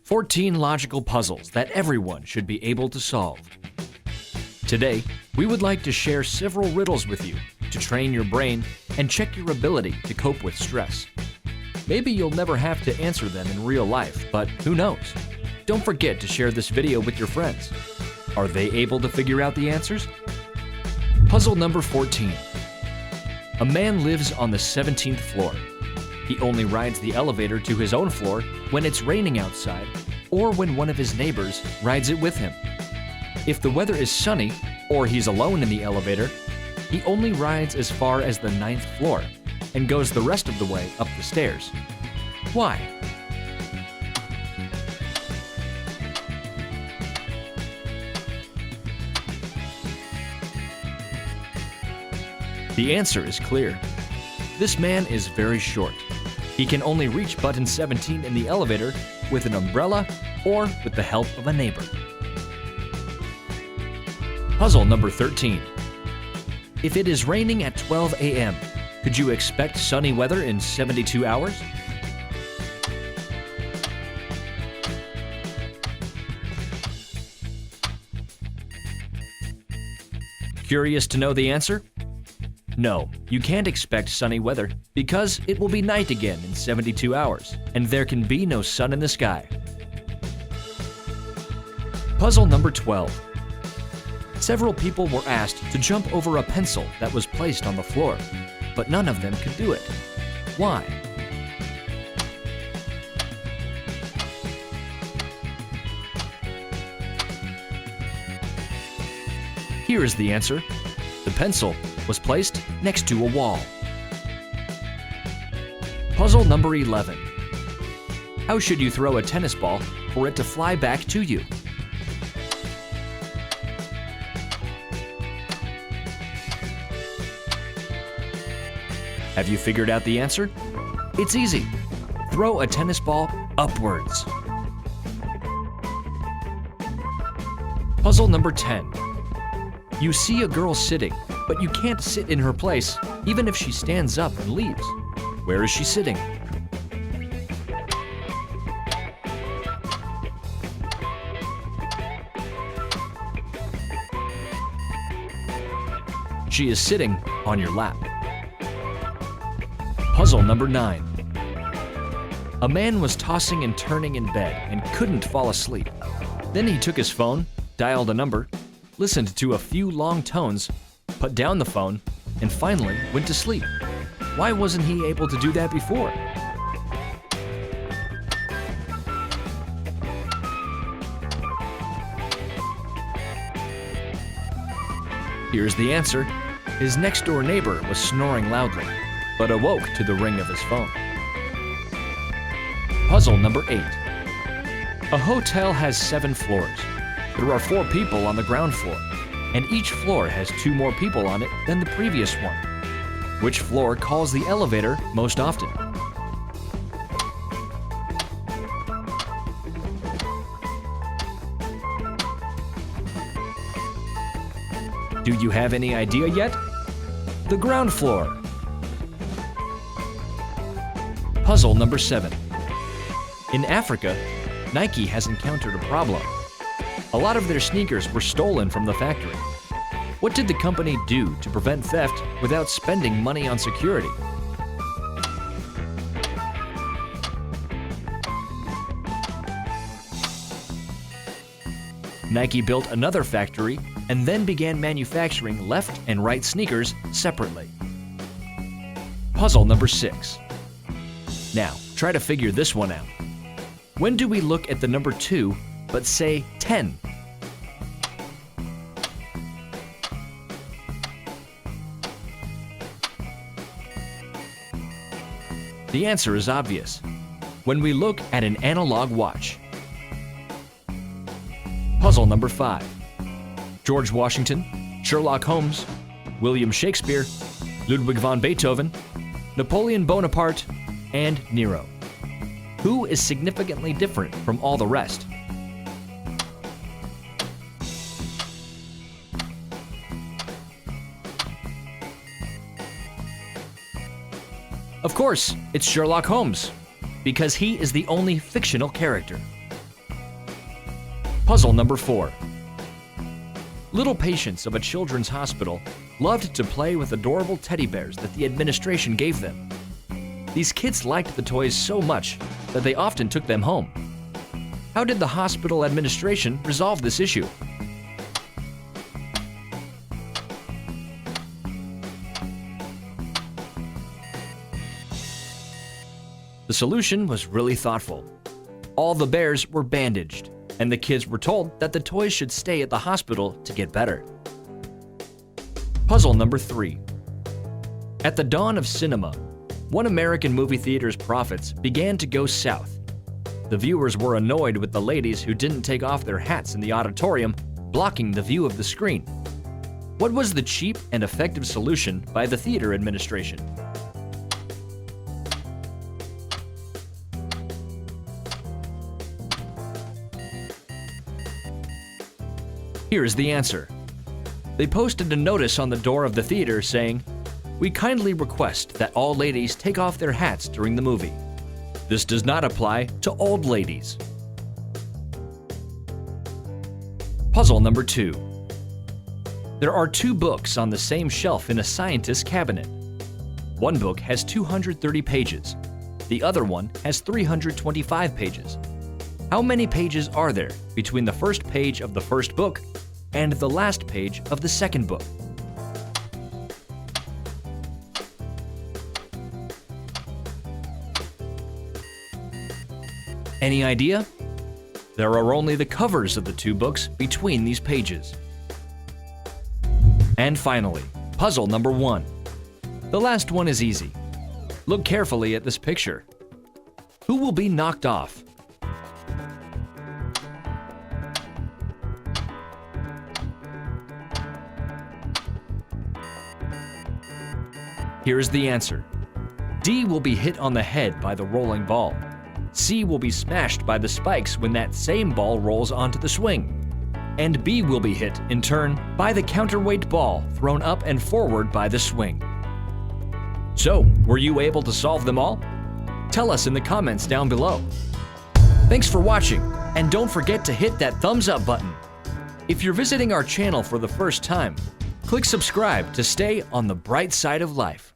14 logical puzzles that everyone should be able to solve. Today, we would like to share several riddles with you to train your brain and check your ability to cope with stress. Maybe you'll never have to answer them in real life, but who knows? Don't forget to share this video with your friends. Are they able to figure out the answers? Puzzle number 14. A man lives on the 17th floor. He only rides the elevator to his own floor when it's raining outside or when one of his neighbors rides it with him. If the weather is sunny or he's alone in the elevator, he only rides as far as the 9th floor and goes the rest of the way up the stairs. Why? The answer is clear. This man is very short. He can only reach button 17 in the elevator with an umbrella or with the help of a neighbor. Puzzle number 13. If it is raining at 12 a.m., could you expect sunny weather in 72 hours? Curious to know the answer? No, you can't expect sunny weather because it will be night again in 72 hours, and there can be no sun in the sky. Puzzle number 12. Several people were asked to jump over a pencil that was placed on the floor, but none of them could do it. Why? Here is the answer. The pencil was placed next to a wall. Puzzle number 11. How should you throw a tennis ball for it to fly back to you? Have you figured out the answer? It's easy. Throw a tennis ball upwards. Puzzle number 10. You see a girl sitting, but you can't sit in her place even if she stands up and leaves. Where is she sitting? She is sitting on your lap. Puzzle number 9. A man was tossing and turning in bed and couldn't fall asleep. Then he took his phone, dialed a number, listened to a few long tones, put down the phone, and finally went to sleep. Why wasn't he able to do that before? Here's the answer. His next-door neighbor was snoring loudly, but awoke to the ring of his phone. Puzzle number 8. A hotel has 7 floors. There are 4 people on the ground floor, and each floor has 2 more people on it than the previous one. Which floor calls the elevator most often? Do you have any idea yet? The ground floor. Puzzle number 7. In Africa, Nike has encountered a problem. A lot of their sneakers were stolen from the factory. What did the company do to prevent theft without spending money on security? Nike built another factory and then began manufacturing left and right sneakers separately. Puzzle number 6. Now, try to figure this one out. When do we look at the number 2 but say 10? The answer is obvious. When we look at an analog watch. Puzzle number 5. George Washington, Sherlock Holmes, William Shakespeare, Ludwig van Beethoven, Napoleon Bonaparte, and Nero. Who is significantly different from all the rest? Of course, it's Sherlock Holmes, because he is the only fictional character. Puzzle number 4. Little patients of a children's hospital loved to play with adorable teddy bears that the administration gave them. These kids liked the toys so much that they often took them home. How did the hospital administration resolve this issue? The solution was really thoughtful. All the bears were bandaged, and the kids were told that the toys should stay at the hospital to get better. Puzzle number 3. At the dawn of cinema, one American movie theater's profits began to go south. The viewers were annoyed with the ladies who didn't take off their hats in the auditorium, blocking the view of the screen. What was the cheap and effective solution by the theater administration? Here's the answer. They posted a notice on the door of the theater saying, "We kindly request that all ladies take off their hats during the movie. This does not apply to old ladies." Puzzle number 2. There are 2 books on the same shelf in a scientist's cabinet. One book has 230 pages. The other one has 325 pages. How many pages are there between the first page of the first book and the last page of the second book? Any idea? There are only the covers of the 2 books between these pages. And finally, puzzle number 1. The last one is easy. Look carefully at this picture. Who will be knocked off? Here is the answer. D will be hit on the head by the rolling ball. C will be smashed by the spikes when that same ball rolls onto the swing. And B will be hit, in turn, by the counterweight ball thrown up and forward by the swing. So, were you able to solve them all? Tell us in the comments down below. Thanks for watching, and don't forget to hit that thumbs up button. If you're visiting our channel for the first time, click subscribe to stay on the bright side of life.